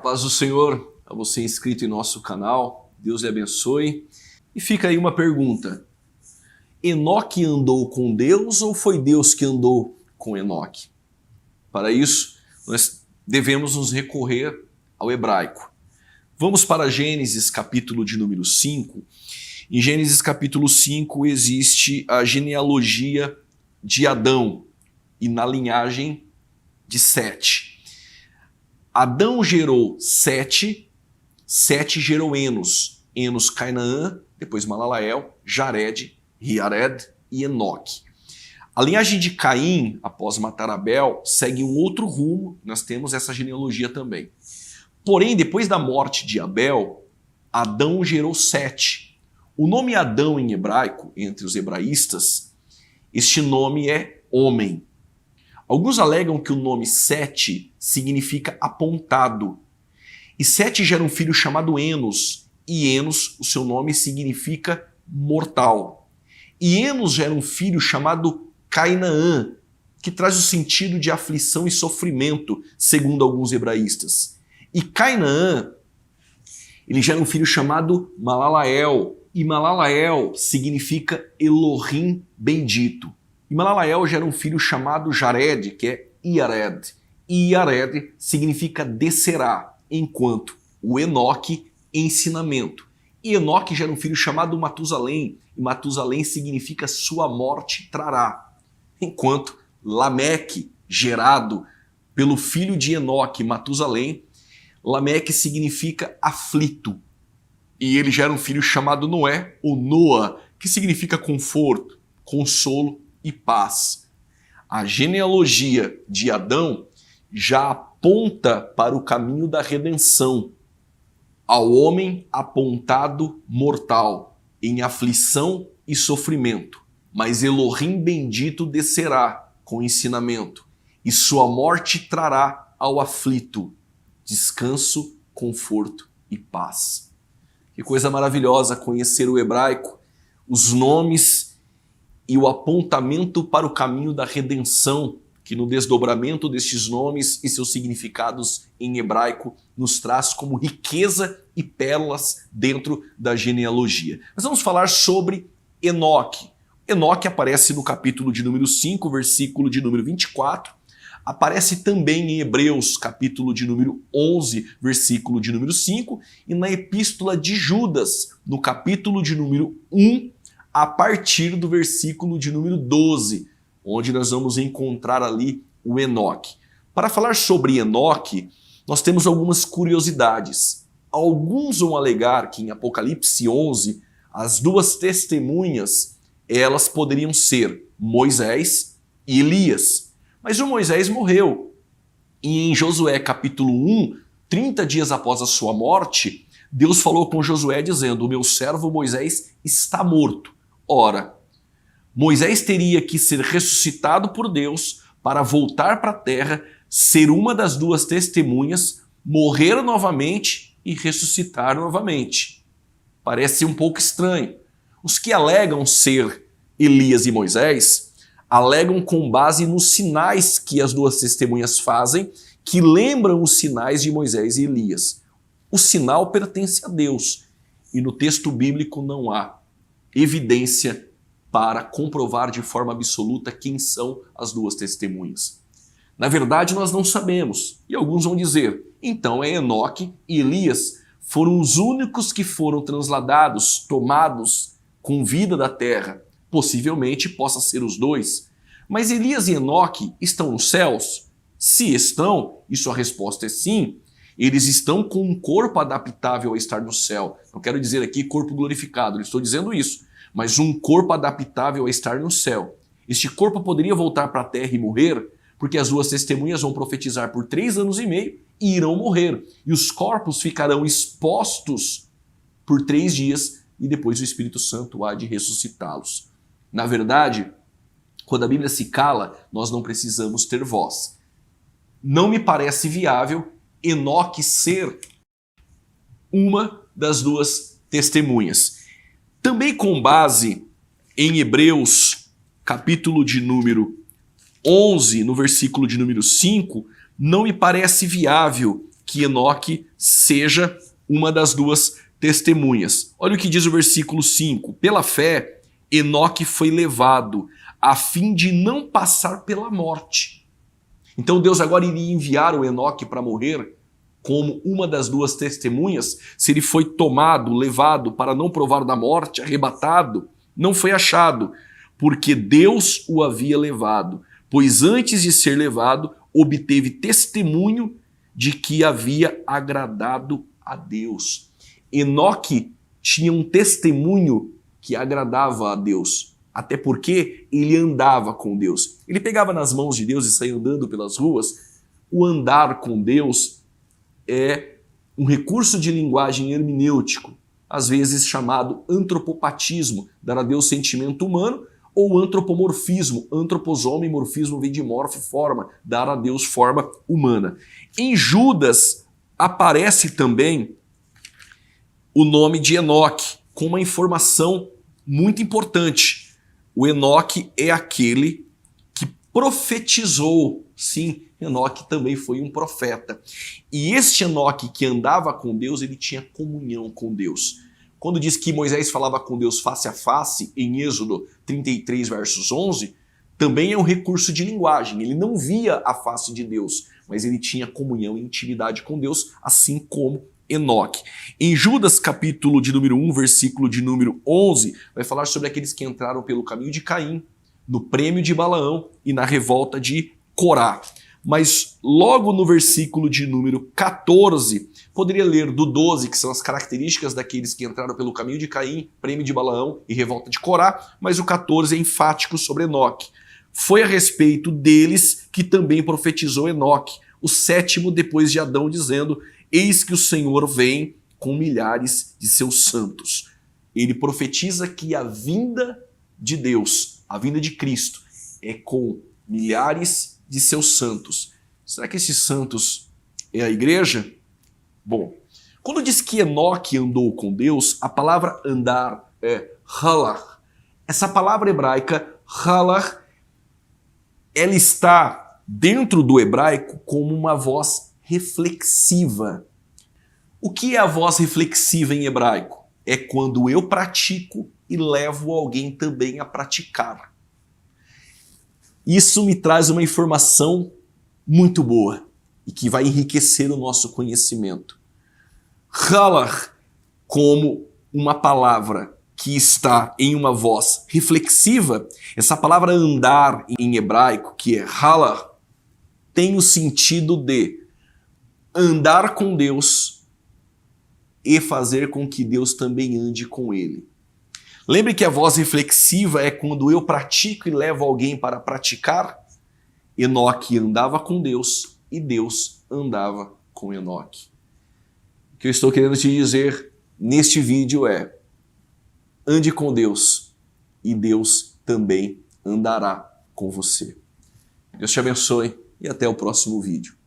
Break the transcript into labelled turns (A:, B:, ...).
A: Paz do Senhor a você inscrito em nosso canal, Deus lhe abençoe. E fica aí uma pergunta: Enoque andou com Deus ou foi Deus que andou com Enoque? Para isso, nós devemos nos recorrer ao hebraico. Vamos para Gênesis capítulo de número 5. Em Gênesis capítulo 5 existe a genealogia de Adão e na linhagem de Sete. Adão gerou Sete, Sete gerou Enos, Enos Cainaã, depois Malalael, Jared, Jared e Enoque. A linhagem de Caim, após matar Abel, segue um outro rumo, nós temos essa genealogia também. Porém, depois da morte de Abel, Adão gerou Sete. O nome Adão em hebraico, entre os hebraístas, este nome é homem. Alguns alegam que o nome Sete significa apontado. E Sete gera um filho chamado Enos, e Enos, o seu nome significa mortal. E Enos gera um filho chamado Cainaã, que traz o sentido de aflição e sofrimento, segundo alguns hebraístas. E Cainaã, ele gera um filho chamado Malalael, e Malalael significa Elohim bendito. E Malalael gera um filho chamado Jared, que é Iared. E Iared significa descerá, enquanto o Enoque, ensinamento. E Enoque gera um filho chamado Matusalém, e Matusalém significa sua morte trará. Enquanto Lameque, gerado pelo filho de Enoque, Matusalém, Lameque significa aflito. E ele gera um filho chamado Noé, ou Noa, que significa conforto, consolo e paz. A genealogia de Adão já aponta para o caminho da redenção, ao homem apontado mortal, em aflição e sofrimento. Mas Elohim bendito descerá com ensinamento, e sua morte trará ao aflito descanso, conforto e paz. Que coisa maravilhosa conhecer o hebraico, os nomes e o apontamento para o caminho da redenção, que no desdobramento destes nomes e seus significados em hebraico nos traz como riqueza e pérolas dentro da genealogia. Mas vamos falar sobre Enoque. Enoque aparece no capítulo de número 5, versículo de número 24, aparece também em Hebreus, capítulo de número 11, versículo de número 5, e na epístola de Judas, no capítulo de número 1, a partir do versículo de número 12, onde nós vamos encontrar ali o Enoque. Para falar sobre Enoque, nós temos algumas curiosidades. Alguns vão alegar que em Apocalipse 11, as duas testemunhas, elas poderiam ser Moisés e Elias. Mas o Moisés morreu. E em Josué capítulo 1, 30 dias após a sua morte, Deus falou com Josué dizendo: o meu servo Moisés está morto. Ora, Moisés teria que ser ressuscitado por Deus para voltar para a terra, ser uma das duas testemunhas, morrer novamente e ressuscitar novamente. Parece um pouco estranho. Os que alegam ser Elias e Moisés alegam com base nos sinais que as duas testemunhas fazem, que lembram os sinais de Moisés e Elias. O sinal pertence a Deus e no texto bíblico não há evidência para comprovar de forma absoluta quem são as duas testemunhas. Na verdade, nós não sabemos, e alguns vão dizer: então Enoque e Elias foram os únicos que foram transladados, tomados com vida da terra. Possivelmente possa ser os dois. Mas Elias e Enoque estão nos céus? Se estão, e sua resposta é sim, eles estão com um corpo adaptável a estar no céu. Não quero dizer aqui corpo glorificado, não estou dizendo isso, mas um corpo adaptável a estar no céu. Este corpo poderia voltar para a terra e morrer, porque as duas testemunhas vão profetizar por 3 anos e meio e irão morrer. E os corpos ficarão expostos por 3 dias e depois o Espírito Santo há de ressuscitá-los. Na verdade, quando a Bíblia se cala, nós não precisamos ter voz. Não me parece viável Enoque ser uma das duas testemunhas. Também com base em Hebreus, capítulo de número 11, no versículo de número 5, não me parece viável que Enoque seja uma das duas testemunhas. Olha o que diz o versículo 5. Pela fé, Enoque foi levado a fim de não passar pela morte. Então Deus agora iria enviar o Enoque para morrer como uma das duas testemunhas, se ele foi tomado, levado para não provar da morte, arrebatado, não foi achado, porque Deus o havia levado, pois antes de ser levado, obteve testemunho de que havia agradado a Deus. Enoque tinha um testemunho que agradava a Deus, até porque ele andava com Deus. Ele pegava nas mãos de Deus e saía andando pelas ruas. O andar com Deus é um recurso de linguagem hermenêutico, às vezes chamado antropopatismo, dar a Deus sentimento humano, ou antropomorfismo, antroposoma e morfismo vem de morfo, forma, dar a Deus forma humana. Em Judas aparece também o nome de Enoque, com uma informação muito importante. O Enoque é aquele que profetizou. Sim, Enoque também foi um profeta. E este Enoque que andava com Deus, ele tinha comunhão com Deus. Quando diz que Moisés falava com Deus face a face, em Êxodo 33, versos 11, também é um recurso de linguagem. Ele não via a face de Deus, mas ele tinha comunhão e intimidade com Deus, assim como Enoque. Em Judas, capítulo de número 1, versículo de número 11, vai falar sobre aqueles que entraram pelo caminho de Caim, no prêmio de Balaão e na revolta de Corá. Mas logo no versículo de número 14, poderia ler do 12, que são as características daqueles que entraram pelo caminho de Caim, prêmio de Balaão e revolta de Corá, mas o 14 é enfático sobre Enoque. Foi a respeito deles que também profetizou Enoque, o sétimo depois de Adão, dizendo: eis que o Senhor vem com milhares de seus santos. Ele profetiza que a vinda de Deus, a vinda de Cristo, é com milhares de seus santos. Será que esses santos é a igreja? Bom, quando diz que Enoque andou com Deus, a palavra andar é halach. Essa palavra hebraica, halach, ela está dentro do hebraico como uma voz reflexiva. O que é a voz reflexiva em hebraico? É quando eu pratico e levo alguém também a praticar. Isso me traz uma informação muito boa e que vai enriquecer o nosso conhecimento. Halach, como uma palavra que está em uma voz reflexiva, essa palavra andar em hebraico, que é halach, tem o sentido de andar com Deus e fazer com que Deus também ande com ele. Lembre que a voz reflexiva é quando eu pratico e levo alguém para praticar. Enoque andava com Deus e Deus andava com Enoque. O que eu estou querendo te dizer neste vídeo é: ande com Deus e Deus também andará com você. Deus te abençoe e até o próximo vídeo.